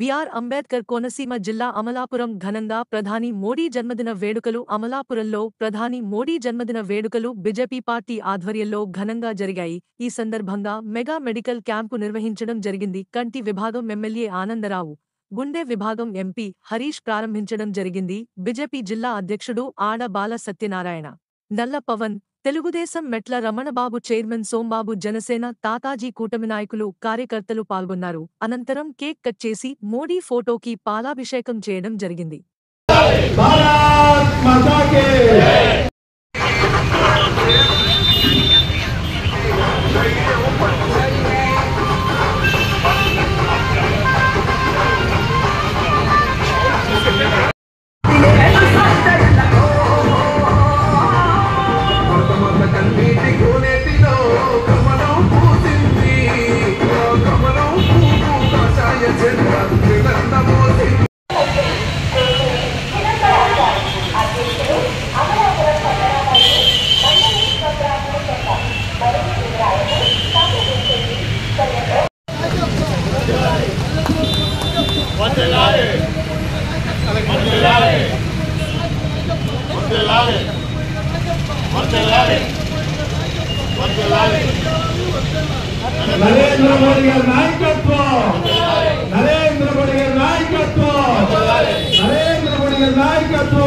BR Ambedkar Konaseema జిల్లా అమలాపురం ఘనంగా ప్రధాని మోడీ జన్మదిన వేడుకలు అమలాపురంలో ప్రధాని మోడీ జన్మదిన వేడుకలు బీజేపీ పార్టీ ఆధ్వర్యంలో ఘనంగా జరిగాయి. ఈ సందర్భంగా మెగా మెడికల్ క్యాంపు నిర్వహించడం జరిగింది. కంటి విభాగం ఎమ్మెల్యే ఆనందరావు, గుండె విభాగం ఎంపీ హరీష్ ప్రారంభించడం జరిగింది. బీజేపీ జిల్లా అధ్యక్షుడు ఆడ బాల సత్యనారాయణ, నల్ల పవన్, తెలుగుదేశం మెట్ల రమణబాబు, చైర్మన్ సోంబాబు, జనసేన తాతాజీ కూటమి నాయకులు కార్యకర్తలు పాల్గొన్నారు. అనంతరం కేక్ కట్ చేసి మోడీ ఫోటోకి పాలాభిషేకం చేయడం జరిగింది. నరేంద్ర మోడీ గారి నాయకత్వం, నరేంద్ర మోడీ గారి నాయకత్వం, నరేంద్ర మోడీ గారి నాయకత్వం.